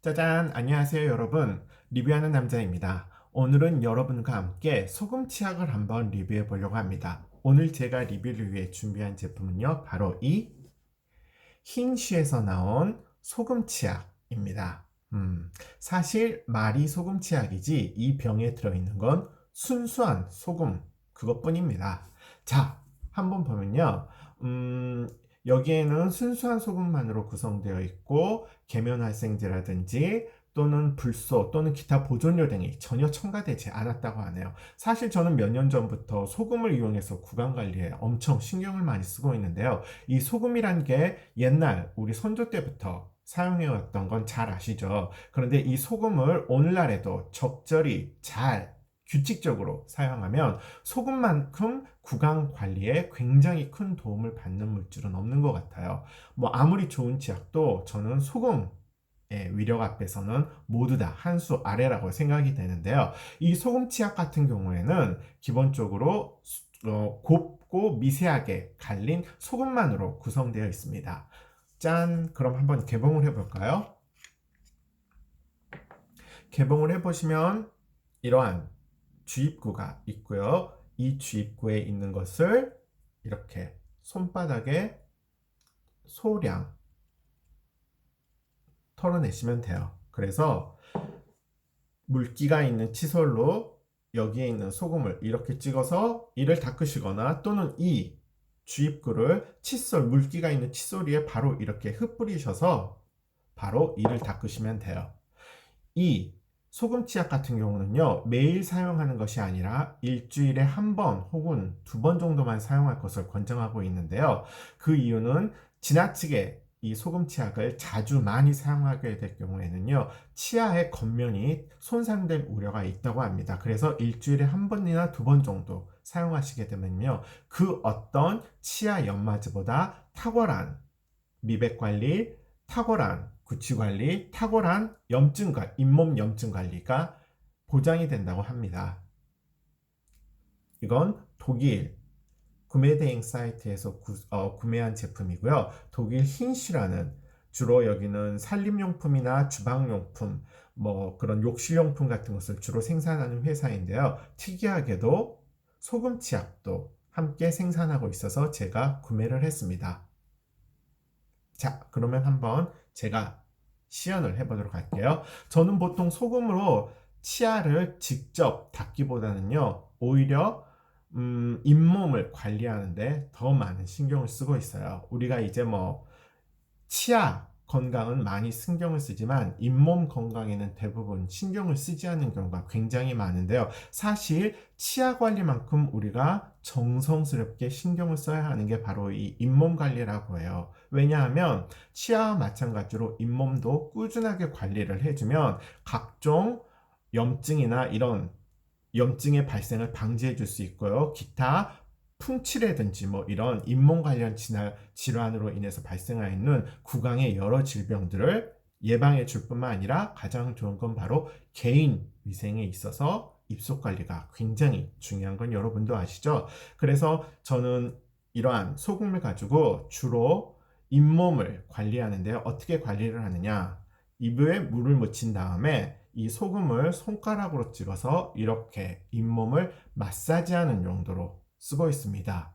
짜잔! 안녕하세요, 여러분. 리뷰하는 남자입니다. 오늘은 여러분과 함께 소금 치약을 한번 리뷰해 보려고 합니다. 오늘 제가 리뷰를 위해 준비한 제품은요, 바로 이 흰쉬에서 나온 소금 치약입니다. 사실 말이 소금 치약이지 이 병에 들어있는 건 순수한 소금 그것뿐입니다. 자, 한번 보면요. 여기에는 순수한 소금만으로 구성되어 있고 계면활성제라든지 또는 불소 또는 기타 보존료 등이 전혀 첨가되지 않았다고 하네요. 사실 저는 몇 년 전부터 소금을 이용해서 구강 관리에 엄청 신경을 많이 쓰고 있는데요. 이 소금이란 게 옛날 우리 선조 때부터 사용해왔던 건 잘 아시죠? 그런데 이 소금을 오늘날에도 적절히 잘 규칙적으로 사용하면 소금만큼 구강 관리에 굉장히 큰 도움을 받는 물질은 없는 것 같아요. 뭐 아무리 좋은 치약도 저는 소금의 위력 앞에서는 모두 다 한 수 아래라고 생각이 되는데요. 이 소금 치약 같은 경우에는 기본적으로 곱고 미세하게 갈린 소금만으로 구성되어 있습니다. 짠! 그럼 한번 개봉을 해볼까요? 개봉을 해보시면 이러한 주입구가 있고요. 이 주입구에 있는 것을 이렇게 손바닥에 소량 털어내시면 돼요. 그래서 물기가 있는 칫솔로 여기에 있는 소금을 이렇게 찍어서 이를 닦으시거나 또는 이 주입구를 칫솔, 물기가 있는 칫솔 위에 바로 이렇게 흩뿌리셔서 바로 이를 닦으시면 돼요. 이 소금 치약 같은 경우는요, 매일 사용하는 것이 아니라 일주일에 한 번 혹은 두 번 정도만 사용할 것을 권장하고 있는데요. 그 이유는 지나치게 이 소금 치약을 자주 많이 사용하게 될 경우에는요, 치아의 겉면이 손상될 우려가 있다고 합니다. 그래서 일주일에 한 번이나 두 번 정도 사용하시게 되면요, 그 어떤 치아 연마제보다 탁월한 미백 관리, 탁월한 구취 관리, 탁월한 염증 관리, 잇몸 염증 관리가 보장이 된다고 합니다. 이건 독일 구매 대행 사이트에서 구매한 제품이고요. 독일 힌쉬라는 주로 여기는 산림용품이나 주방용품, 뭐 그런 욕실용품 같은 것을 주로 생산하는 회사인데요. 특이하게도 소금 치약도 함께 생산하고 있어서 제가 구매를 했습니다. 자, 그러면 한번 제가 시연을 해보도록 할게요. 저는 보통 소금으로 치아를 직접 닦기보다는요, 오히려 잇몸을 관리하는데 더 많은 신경을 쓰고 있어요. 우리가 이제 뭐 치아 건강은 많이 신경을 쓰지만 잇몸 건강에는 대부분 신경을 쓰지 않는 경우가 굉장히 많은데요. 사실 치아 관리만큼 우리가 정성스럽게 신경을 써야 하는 게 바로 이 잇몸 관리라고 해요. 왜냐하면 치아와 마찬가지로 잇몸도 꾸준하게 관리를 해주면 각종 염증이나 이런 염증의 발생을 방지해 줄 수 있고요. 기타 풍치라든지 뭐 이런 잇몸 관련 질환으로 인해서 발생하는 구강의 여러 질병들을 예방해 줄 뿐만 아니라 가장 좋은 건 바로 개인 위생에 있어서 입속 관리가 굉장히 중요한 건 여러분도 아시죠? 그래서 저는 이러한 소금을 가지고 주로 잇몸을 관리하는데요. 어떻게 관리를 하느냐? 입에 물을 묻힌 다음에 이 소금을 손가락으로 찍어서 이렇게 잇몸을 마사지하는 용도로 쓰고 있습니다.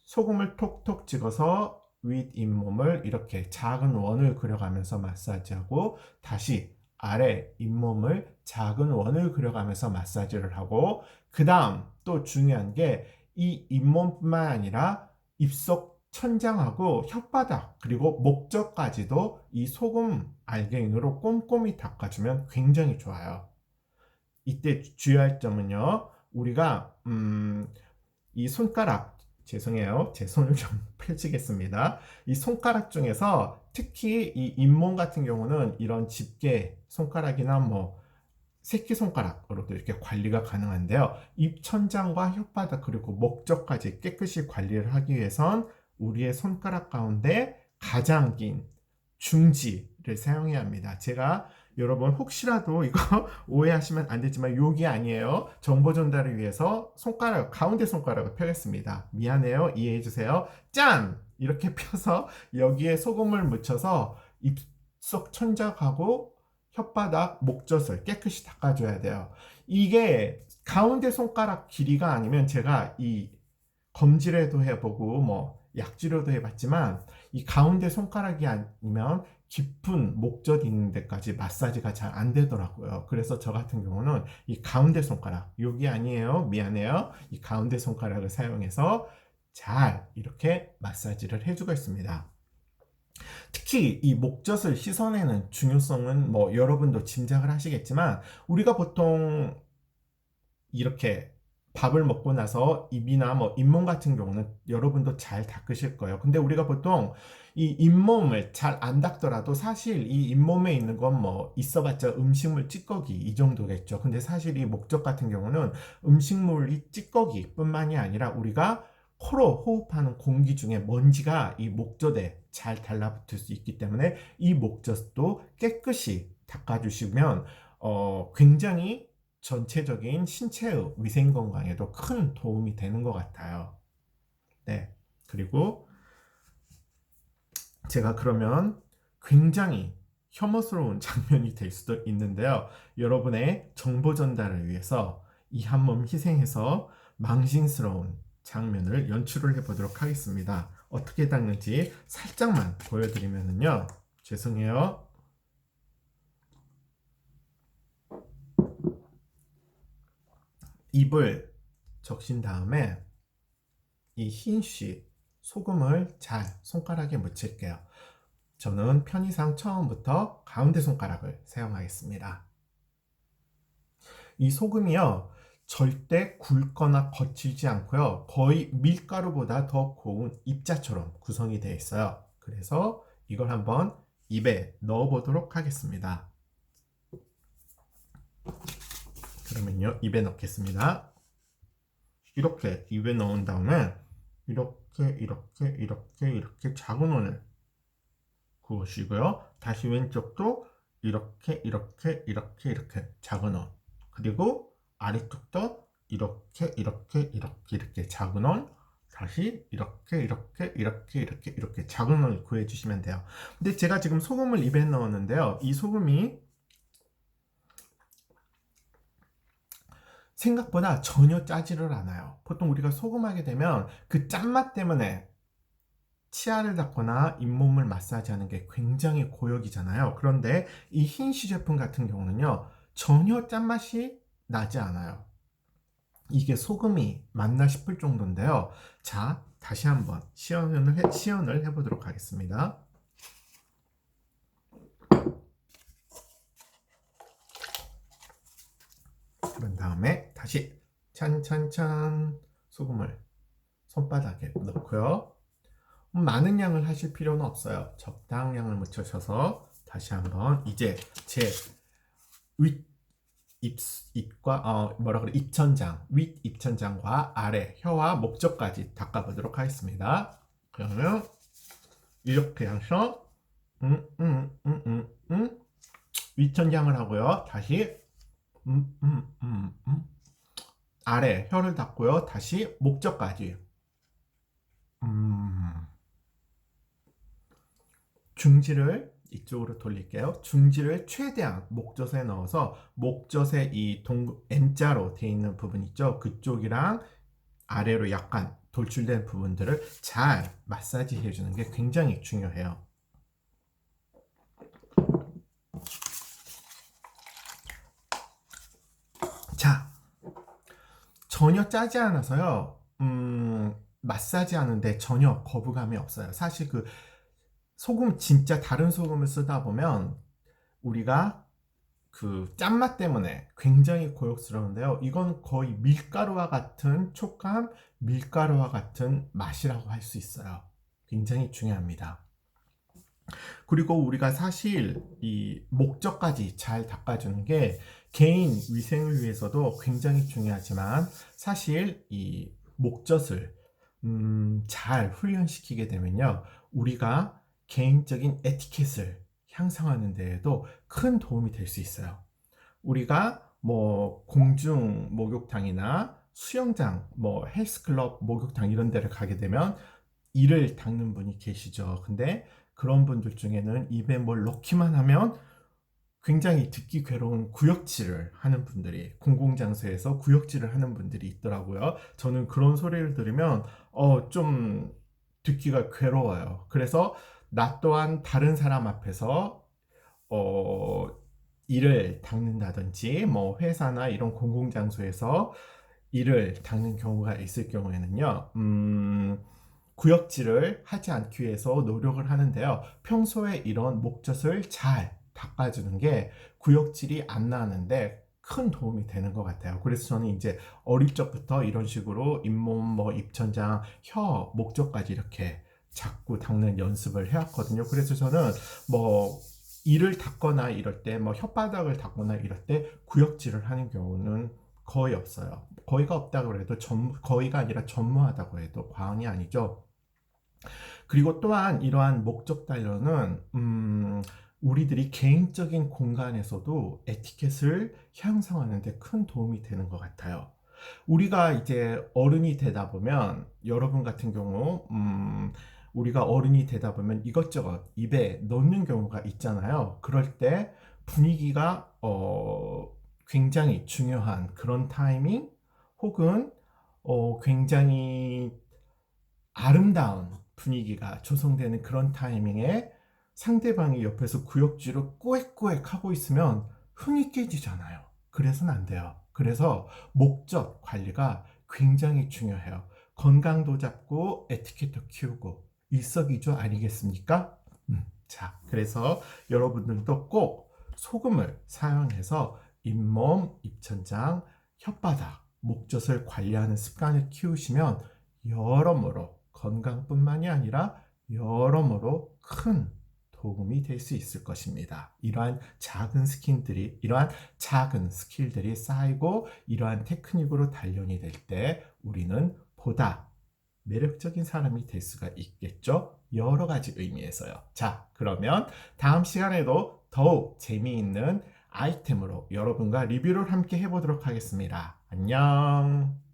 소금을 톡톡 찍어서 윗 잇몸을 이렇게 작은 원을 그려가면서 마사지하고 다시 아래 잇몸을 작은 원을 그려가면서 마사지를 하고 그 다음 또 중요한 게 이 잇몸뿐만 아니라 입속 천장하고 혓바닥 그리고 목젖까지도 이 소금 알갱이로 꼼꼼히 닦아주면 굉장히 좋아요. 이때 주의할 점은요. 우리가 이 손가락 죄송해요. 제 손을 좀 펼치겠습니다. 이 손가락 중에서 특히 이 잇몸 같은 경우는 이런 집게 손가락이나 뭐 새끼손가락으로도 이렇게 관리가 가능한데요. 입천장과 혓바닥 그리고 목젖까지 깨끗이 관리를 하기 위해선 우리의 손가락 가운데 가장 긴 중지를 사용해야 합니다. 제가 여러분 혹시라도 이거 오해하시면 안 되지만 욕이 아니에요. 정보 전달을 위해서 손가락 가운데 손가락을 펴겠습니다. 미안해요. 이해해 주세요. 짠! 이렇게 펴서 여기에 소금을 묻혀서 입속 천장하고 혓바닥, 목젖을 깨끗이 닦아줘야 돼요. 이게 가운데 손가락 길이가 아니면 제가 이 검지를 해보고 뭐 약지로도 해봤지만 이 가운데 손가락이 아니면 깊은 목젖 있는 데까지 마사지가 잘 안 되더라고요. 그래서 저 같은 경우는 이 가운데 손가락, 여기 아니에요, 미안해요, 이 가운데 손가락을 사용해서 잘 이렇게 마사지를 해주고 있습니다. 특히 이 목젖을 씻어내는 중요성은 뭐 여러분도 짐작을 하시겠지만, 우리가 보통 이렇게 밥을 먹고 나서 입이나 뭐 잇몸 같은 경우는 여러분도 잘 닦으실 거예요. 근데 우리가 보통 이 잇몸을 잘 안 닦더라도 사실 이 잇몸에 있는 건 뭐 있어봤자 음식물 찌꺼기 이 정도겠죠. 근데 사실 이 목젖 같은 경우는 음식물이 찌꺼기 뿐만이 아니라 우리가 코로 호흡하는 공기 중에 먼지가 이 목젖에 잘 달라붙을 수 있기 때문에 이 목젖도 깨끗이 닦아주시면 굉장히 전체적인 신체의 위생 건강에도 큰 도움이 되는 것 같아요. 네. 그리고 제가 그러면 굉장히 혐오스러운 장면이 될 수도 있는데요. 여러분의 정보 전달을 위해서 이 한 몸 희생해서 망신스러운 장면을 연출을 해보도록 하겠습니다. 어떻게 닦는지 살짝만 보여드리면요. 죄송해요. 입을 적신 다음에 이 흰씨 소금을 잘 손가락에 묻힐게요. 저는 편의상 처음부터 가운데 손가락을 사용하겠습니다. 이 소금이요, 절대 굵거나 거칠지 않고요, 거의 밀가루보다 더 고운 입자처럼 구성이 되어 있어요. 그래서 이걸 한번 입에 넣어 보도록 하겠습니다. 그러면요, 입에 넣겠습니다. 이렇게 입에 넣은 다음에 이렇게 작은 원을 그으시고요. 다시 왼쪽도 이렇게 작은 원, 그리고 아래쪽도 이렇게 작은 원, 다시 이렇게 작은 원을 구해주시면 돼요. 근데 제가 지금 소금을 입에 넣었는데요, 이 소금이 생각보다 전혀 짜지를 않아요. 보통 우리가 소금하게 되면 그 짠맛 때문에 치아를 닦거나 잇몸을 마사지하는 게 굉장히 고역이잖아요. 그런데 이 흰시 제품 같은 경우는요, 전혀 짠맛이 나지 않아요. 이게 소금이 맞나 싶을 정도인데요. 자, 다시 한번 시연을 해보도록 하겠습니다. 그런 다음에 다시 찬찬찬 소금을 손바닥에 넣고요. 많은 양을 하실 필요는 없어요. 적당량을 묻혀셔서 다시 한번 이제 제 입과 입천장, 윗 입천장과 아래 혀와 목젖까지 닦아보도록 하겠습니다. 그러면 이렇게 해서 윗천장을 하고요. 다시 아래 혀를 닦고요. 다시 목젖까지. 중지를 이쪽으로 돌릴게요. 중지를 최대한 목젖에 넣어서 목젖에 이 M자로 되어 있는 부분 있죠? 그쪽이랑 아래로 약간 돌출된 부분들을 잘 마사지 해주는 게 굉장히 중요해요. 자, 전혀 짜지 않아서요, 마사지 하는데 전혀 거부감이 없어요. 사실 그 소금, 진짜 다른 소금을 쓰다 보면 우리가 그 짠맛 때문에 굉장히 고역스러운데요, 이건 거의 밀가루와 같은 촉감, 밀가루와 같은 맛이라고 할 수 있어요. 굉장히 중요합니다. 그리고 우리가 사실 이 목젖까지 잘 닦아주는 게 개인 위생을 위해서도 굉장히 중요하지만, 사실 이 목젖을 잘 훈련시키게 되면요, 우리가 개인적인 에티켓을 향상하는 데에도 큰 도움이 될 수 있어요. 우리가 뭐 공중 목욕탕이나 수영장, 뭐 헬스클럽 목욕탕 이런 데를 가게 되면 이를 닦는 분이 계시죠. 근데 그런 분들 중에는 입에 뭘 넣기만 하면 굉장히 듣기 괴로운 구역질을 하는 분들이, 공공장소에서 구역질을 하는 분들이 있더라고요. 저는 그런 소리를 들으면 좀 듣기가 괴로워요. 그래서 나 또한 다른 사람 앞에서 어, 이를 닦는다든지 뭐 회사나 이런 공공장소에서 이를 닦는 경우가 있을 경우에는요, 구역질을 하지 않기 위해서 노력을 하는데요. 평소에 이런 목젖을 잘 닦아주는 게 구역질이 안 나는데 큰 도움이 되는 것 같아요. 그래서 저는 이제 어릴 적부터 이런 식으로 잇몸, 뭐 입천장, 혀, 목젖까지 이렇게 자꾸 닦는 연습을 해왔거든요. 그래서 저는 뭐 이를 닦거나 이럴 때, 뭐 혓바닥을 닦거나 이럴 때 구역질을 하는 경우는 거의 없어요. 거의가 없다고 해도 거의가 아니라 전무하다고 해도 과언이 아니죠. 그리고 또한 이러한 목적 단련은 우리들이 개인적인 공간에서도 에티켓을 형성하는 데 큰 도움이 되는 것 같아요. 우리가 이제 어른이 되다 보면, 여러분 같은 경우 우리가 어른이 되다 보면 이것저것 입에 넣는 경우가 있잖아요. 그럴 때 분위기가 굉장히 중요한 그런 타이밍, 혹은 굉장히 아름다운 분위기가 조성되는 그런 타이밍에 상대방이 옆에서 구역질을 꾸액꾸액 하고 있으면 흥이 깨지잖아요. 그래서는 안 돼요. 그래서 목적 관리가 굉장히 중요해요. 건강도 잡고 에티켓도 키우고 일석이조 아니겠습니까? 자, 그래서 여러분들도 꼭 소금을 사용해서 잇몸, 입천장, 혓바닥, 목젖을 관리하는 습관을 키우시면 여러모로 건강뿐만이 아니라 여러모로 큰 도움이 될 수 있을 것입니다. 이러한 작은 스킬들이 쌓이고 이러한 테크닉으로 단련이 될 때 우리는 보다 매력적인 사람이 될 수가 있겠죠. 여러 가지 의미에서요. 자, 그러면 다음 시간에도 더욱 재미있는 아이템으로 여러분과 리뷰를 함께 해보도록 하겠습니다. 안녕.